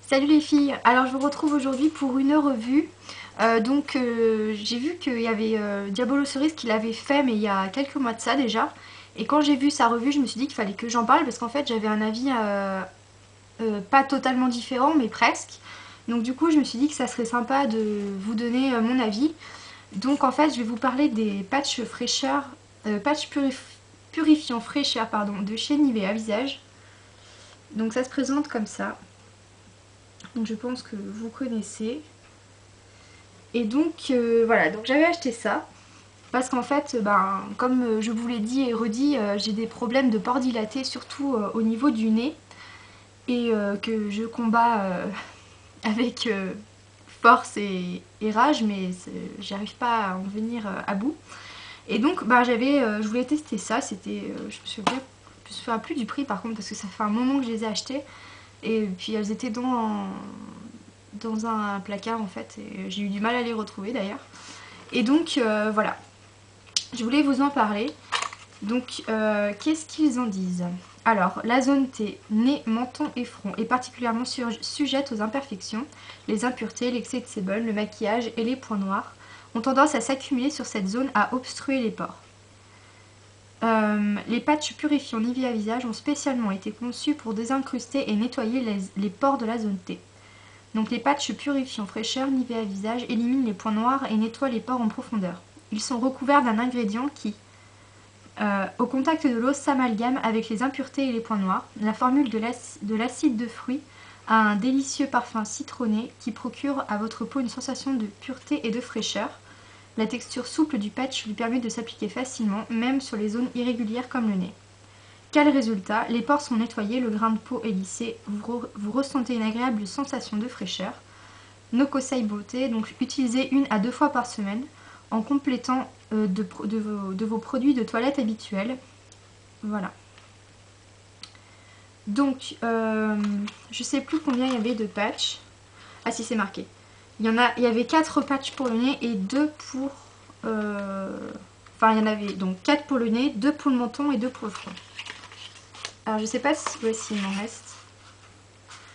Salut les filles, alors je vous retrouve aujourd'hui pour une revue. J'ai vu qu'il y avait Diabolo Cerise qui l'avait fait mais il y a quelques mois de ça déjà. Et quand j'ai vu sa revue je me suis dit qu'il fallait que j'en parle parce qu'en fait j'avais un avis pas totalement différent mais presque. Donc du coup je me suis dit que ça serait sympa de vous donner mon avis. Donc en fait je vais vous parler des patchs fraîcheur, purifiant fraîcheur pardon, de chez Nivea Visage. Donc ça se présente comme ça. Donc je pense que vous connaissez. Et donc voilà, donc j'avais acheté ça. Parce qu'en fait, comme je vous l'ai dit et redit, j'ai des problèmes de pores dilatés, surtout au niveau du nez. Et que je combats avec force et rage, mais j'arrive pas à en venir à bout. Et donc je voulais tester ça, c'était, je me souviens plus du prix par contre, parce que ça fait un moment que je les ai achetés. Et puis elles étaient dans un placard en fait, et j'ai eu du mal à les retrouver d'ailleurs. Et donc voilà, je voulais vous en parler. Donc qu'est-ce qu'ils en disent? Alors, la zone T, nez, menton et front, est particulièrement sujette aux imperfections. Les impuretés, l'excès de sébum, le maquillage et les points noirs ont tendance à s'accumuler sur cette zone, à obstruer les pores. Les patchs purifiants Nivea Visage ont spécialement été conçus pour désincruster et nettoyer les pores de la zone T. Donc les patchs purifiants fraîcheur Nivea Visage éliminent les points noirs et nettoient les pores en profondeur. Ils sont recouverts d'un ingrédient qui, au contact de l'eau, s'amalgame avec les impuretés et les points noirs. La formule de l'acide de fruits a un délicieux parfum citronné qui procure à votre peau une sensation de pureté et de fraîcheur. La texture souple du patch lui permet de s'appliquer facilement, même sur les zones irrégulières comme le nez. Quel résultat? Les pores sont nettoyés, le grain de peau est lissé, vous ressentez une agréable sensation de fraîcheur. No Kosei Beauté, donc utilisez 1 à 2 fois par semaine en complétant de vos produits de toilette habituels. Voilà. Donc, je sais plus combien il y avait de patchs. Ah si, c'est marqué. Il y avait 4 patchs pour le nez et 2 pour... Enfin, il y en avait donc 4 pour le nez, 2 pour le menton et 2 pour le front. Alors, je sais pas si voici il m'en reste.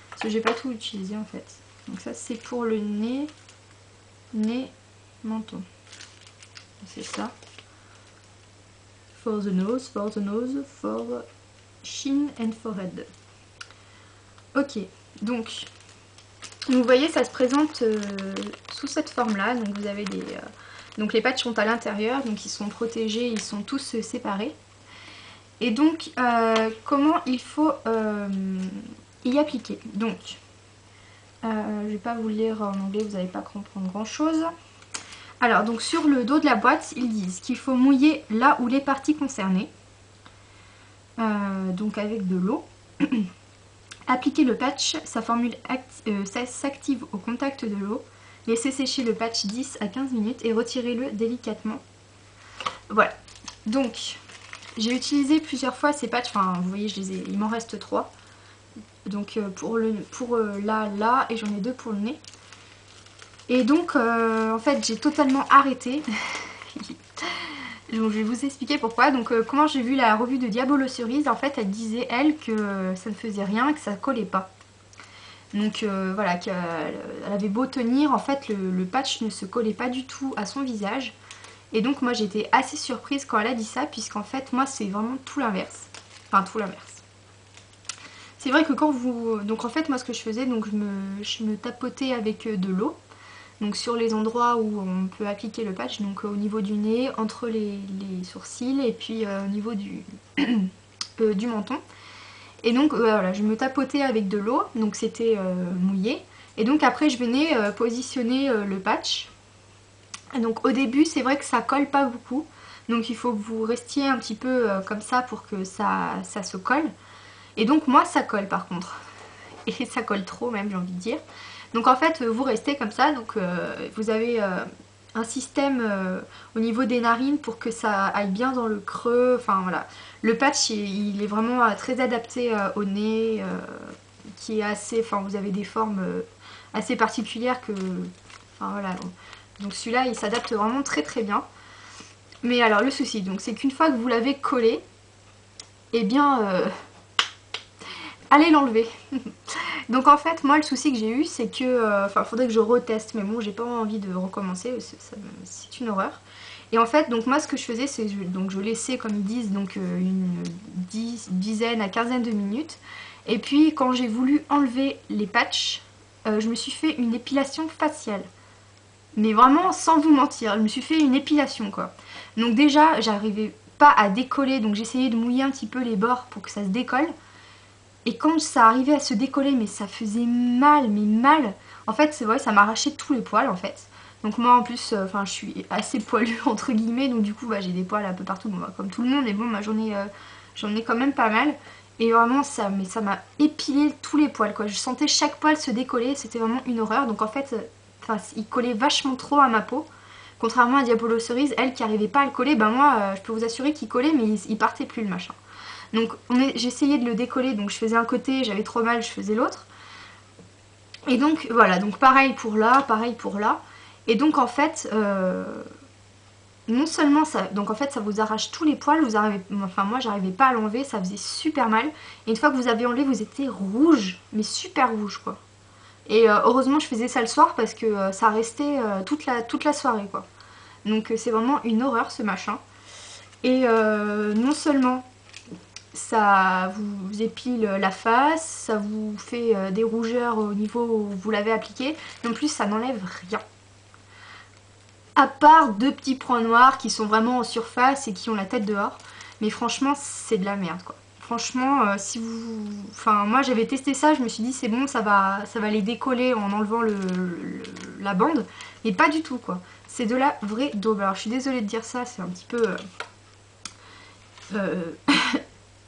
Parce que j'ai pas tout utilisé en fait. Donc ça, c'est pour le nez, menton. C'est ça. For the nose, for chin and forehead. Ok, donc vous voyez, ça se présente sous cette forme-là. Donc vous avez des... donc les patchs sont à l'intérieur, donc ils sont protégés, ils sont tous séparés. Et donc, comment il faut y appliquer? Donc, je vais pas vous le lire en anglais, vous n'allez pas comprendre grand-chose. Alors, donc sur le dos de la boîte, ils disent qu'il faut mouiller là où les parties concernées. Donc avec de l'eau. Appliquer le patch, sa formule s'active au contact de l'eau. Laissez sécher le patch 10 à 15 minutes et retirez-le délicatement. Voilà. Donc, j'ai utilisé plusieurs fois ces patchs. Enfin, vous voyez, il m'en reste 3. Donc pour là, et j'en ai 2 pour le nez. Et donc, en fait, j'ai totalement arrêté. Donc, je vais vous expliquer pourquoi. Donc, comment j'ai vu la revue de Diabolo Cerise, en fait, elle disait, elle, que ça ne faisait rien, que ça collait pas. Donc, voilà, qu'elle avait beau tenir, en fait, le patch ne se collait pas du tout à son visage. Et donc, moi, j'étais assez surprise quand elle a dit ça, puisqu'en fait, moi, c'est vraiment tout l'inverse. Enfin, tout l'inverse. C'est vrai que quand vous... Donc, en fait, moi, ce que je faisais, donc, je me tapotais avec de l'eau. Donc sur les endroits où on peut appliquer le patch, donc au niveau du nez, entre les sourcils et puis au niveau du menton. Et donc voilà, je me tapotais avec de l'eau, donc c'était mouillé. Et donc après je venais positionner le patch. Et donc au début c'est vrai que ça colle pas beaucoup, donc il faut que vous restiez un petit peu comme ça pour que ça se colle. Et donc moi ça colle par contre, et ça colle trop même, j'ai envie de dire. Donc en fait vous restez comme ça, donc vous avez un système au niveau des narines pour que ça aille bien dans le creux, enfin voilà. Le patch il est vraiment très adapté au nez, qui est assez, enfin vous avez des formes assez particulières que, enfin voilà. Donc celui-là il s'adapte vraiment très très bien. Mais alors le souci, donc c'est qu'une fois que vous l'avez collé, eh bien allez l'enlever. Donc en fait moi le souci que j'ai eu c'est que, enfin faudrait que je reteste, mais bon j'ai pas envie de recommencer, c'est une horreur. Et en fait donc moi ce que je faisais c'est donc je laissais comme ils disent donc une dizaine à quinzaine de minutes. Et puis quand j'ai voulu enlever les patchs, je me suis fait une épilation faciale. Mais vraiment sans vous mentir, je me suis fait une épilation quoi. Donc déjà j'arrivais pas à décoller, donc j'essayais de mouiller un petit peu les bords pour que ça se décolle. Et quand ça arrivait à se décoller, mais ça faisait mal, mais mal. En fait, c'est vrai, ça m'arrachait tous les poils en fait. Donc moi en plus, enfin je suis assez poilue entre guillemets, donc du coup bah, j'ai des poils un peu partout, bon, bah, comme tout le monde, et bon bah, j'en ai quand même pas mal. Et vraiment ça m'a épilé tous les poils quoi. Je sentais chaque poil se décoller, c'était vraiment une horreur. Donc en fait, il collait vachement trop à ma peau. Contrairement à Diabolo Cerise, elle qui arrivait pas à le coller, ben moi je peux vous assurer qu'il collait mais il partait plus le machin. Donc j'essayais de le décoller, donc je faisais un côté, j'avais trop mal, je faisais l'autre. Et donc voilà, donc pareil pour là, pareil pour là. Et donc en fait, non seulement ça, donc en fait ça vous arrache tous les poils, vous arrivez, enfin moi j'arrivais pas à l'enlever, ça faisait super mal. Et une fois que vous avez enlevé, vous étiez rouge, mais super rouge quoi. Et heureusement je faisais ça le soir parce que ça restait toute la soirée quoi. Donc c'est vraiment une horreur ce machin. Et non seulement ça vous épile la face, ça vous fait des rougeurs au niveau où vous l'avez appliqué, et en plus ça n'enlève rien. À part deux petits points noirs qui sont vraiment en surface et qui ont la tête dehors, mais franchement c'est de la merde quoi. Franchement, si vous... Enfin, moi j'avais testé ça, je me suis dit c'est bon, ça va les décoller en enlevant la bande, mais pas du tout quoi. C'est de la vraie daube. Alors je suis désolée de dire ça, c'est un petit peu...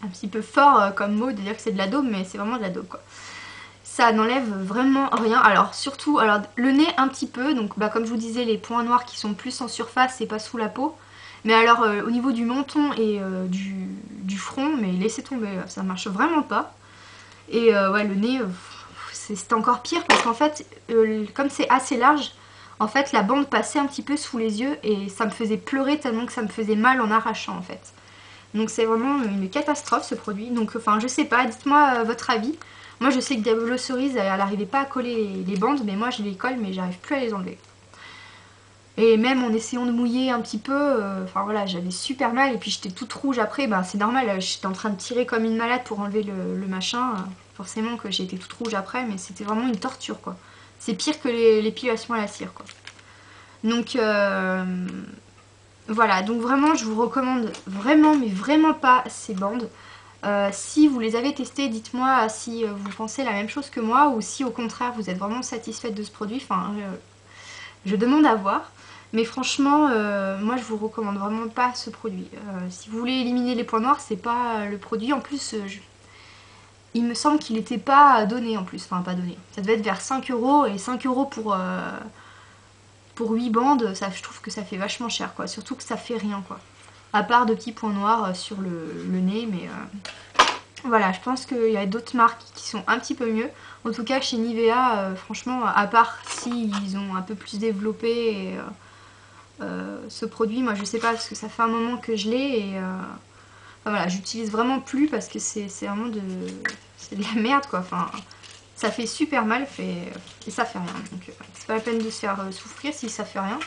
un petit peu fort comme mot de dire que c'est de la daube, mais c'est vraiment de la daube quoi. Ça n'enlève vraiment rien. Alors surtout, alors le nez un petit peu, donc bah, comme je vous disais, les points noirs qui sont plus en surface et pas sous la peau. Mais alors au niveau du menton et du front, mais laissez tomber, ça marche vraiment pas. Et ouais, le nez, c'est encore pire parce qu'en fait, comme c'est assez large, en fait la bande passait un petit peu sous les yeux et ça me faisait pleurer tellement que ça me faisait mal en arrachant en fait. Donc c'est vraiment une catastrophe ce produit. Donc enfin je sais pas, dites-moi votre avis. Moi je sais que Diabolo Cerise elle n'arrivait pas à coller les bandes, mais moi je les colle mais j'arrive plus à les enlever. Et même en essayant de mouiller un petit peu, enfin voilà, j'avais super mal et puis j'étais toute rouge après, bah c'est normal, j'étais en train de tirer comme une malade pour enlever le machin, forcément que j'ai été toute rouge après, mais c'était vraiment une torture quoi. C'est pire que l'épilation à la cire quoi. Donc voilà, donc vraiment je vous recommande vraiment mais vraiment pas ces bandes. Si vous les avez testées, dites-moi si vous pensez la même chose que moi ou si au contraire vous êtes vraiment satisfaite de ce produit. Enfin, je demande à voir. Mais franchement, moi je vous recommande vraiment pas ce produit. Si vous voulez éliminer les points noirs, c'est pas le produit. En plus, il me semble qu'il n'était pas donné en plus. Enfin, pas donné. Ça devait être vers 5 € et 5 € pour 8 bandes, ça, je trouve que ça fait vachement cher quoi. Surtout que ça fait rien quoi. À part de petits points noirs sur le nez, mais voilà, je pense qu'il y a d'autres marques qui sont un petit peu mieux. En tout cas chez Nivea, franchement, à part si ils ont un peu plus développé ce produit, moi je sais pas parce que ça fait un moment que je l'ai et enfin, voilà, j'utilise vraiment plus parce que c'est vraiment c'est de la merde quoi. Enfin, ça fait super mal et ça fait rien. Donc c'est pas la peine de se faire souffrir si ça fait rien.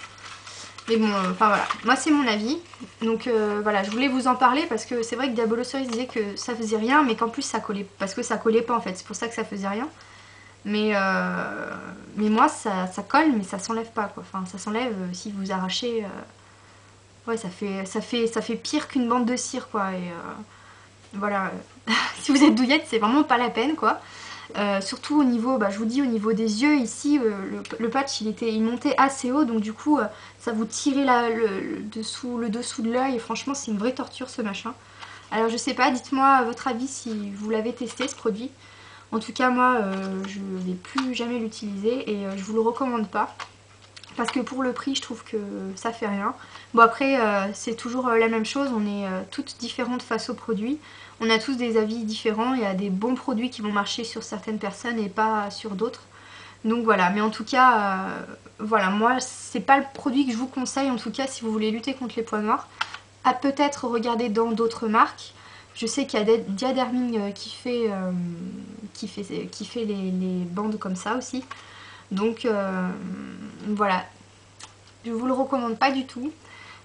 Mais bon, enfin voilà, moi c'est mon avis. Donc voilà, je voulais vous en parler parce que c'est vrai que Diabolo Cerise disait que ça faisait rien, mais qu'en plus ça collait. Parce que ça collait pas en fait, c'est pour ça que ça faisait rien. Mais moi ça colle, mais ça s'enlève pas quoi. Enfin, ça s'enlève si vous arrachez. Ouais, ça fait pire qu'une bande de cire quoi. Et voilà, si vous êtes douillette, c'est vraiment pas la peine quoi. Surtout au niveau, bah, je vous dis au niveau des yeux ici, le patch il montait assez haut, donc du coup ça vous tirait le dessous de l'œil et franchement c'est une vraie torture ce machin. Alors je sais pas, dites-moi votre avis si vous l'avez testé ce produit. En tout cas moi je ne vais plus jamais l'utiliser et je vous le recommande pas. Parce que pour le prix je trouve que ça fait rien. Bon après c'est toujours la même chose, on est toutes différentes face aux produits. On a tous des avis différents, il y a des bons produits qui vont marcher sur certaines personnes et pas sur d'autres. Donc voilà, mais en tout cas, voilà, moi c'est pas le produit que je vous conseille en tout cas si vous voulez lutter contre les points noirs. À peut-être regarder dans d'autres marques. Je sais qu'il y a Diaderming qui fait les bandes comme ça aussi. Donc voilà, je vous le recommande pas du tout.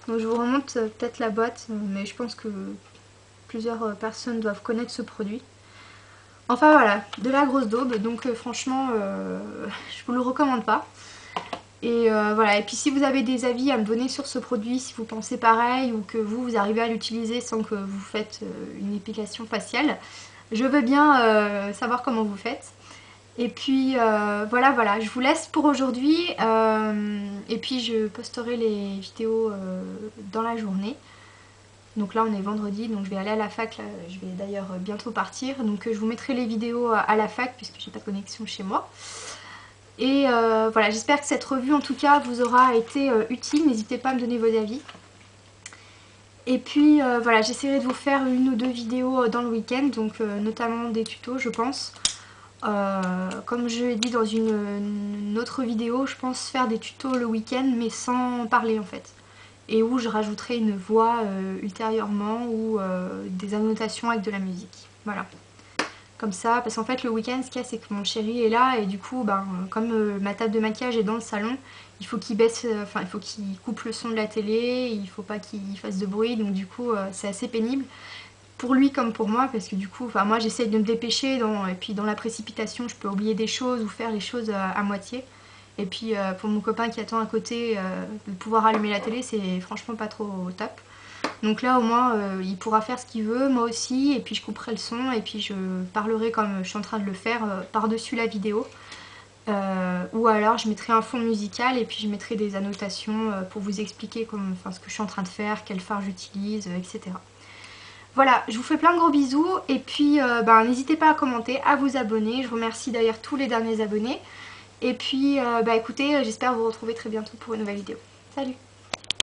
Donc je vous remonte peut-être la boîte, mais je pense que plusieurs personnes doivent connaître ce produit. Enfin voilà, de la grosse daube, donc franchement je vous le recommande pas. Et voilà, et puis si vous avez des avis à me donner sur ce produit, si vous pensez pareil ou que vous arrivez à l'utiliser sans que vous faites une épilation faciale, je veux bien savoir comment vous faites. Et puis voilà, je vous laisse pour aujourd'hui. Et puis je posterai les vidéos dans la journée. Donc là on est vendredi, donc je vais aller à la fac, là, je vais d'ailleurs bientôt partir. Donc je vous mettrai les vidéos à la fac puisque j'ai pas de connexion chez moi. Et voilà, j'espère que cette revue en tout cas vous aura été utile. N'hésitez pas à me donner vos avis. Et puis voilà, j'essaierai de vous faire une ou deux vidéos dans le week-end, donc notamment des tutos je pense. Comme je l'ai dit dans une autre vidéo, je pense faire des tutos le week-end mais sans parler en fait. Et où je rajouterai une voix ultérieurement ou des annotations avec de la musique. Voilà. Comme ça, parce qu'en fait le week-end ce qu'il y a c'est que mon chéri est là et du coup comme ma table de maquillage est dans le salon, il faut qu'il baisse, enfin il faut qu'il coupe le son de la télé, il faut pas qu'il fasse de bruit, donc du coup c'est assez pénible. Pour lui comme pour moi, parce que du coup, moi j'essaye de me dépêcher et puis dans la précipitation je peux oublier des choses ou faire les choses à moitié. Et puis pour mon copain qui attend à côté, de pouvoir allumer la télé c'est franchement pas trop top. Donc là au moins il pourra faire ce qu'il veut, moi aussi, et puis je couperai le son et puis je parlerai comme je suis en train de le faire par-dessus la vidéo. Ou alors je mettrai un fond musical et puis je mettrai des annotations pour vous expliquer ce que je suis en train de faire, quel fard j'utilise, etc. Voilà, je vous fais plein de gros bisous et puis n'hésitez pas à commenter, à vous abonner. Je remercie d'ailleurs tous les derniers abonnés. Et puis écoutez, j'espère vous retrouver très bientôt pour une nouvelle vidéo. Salut!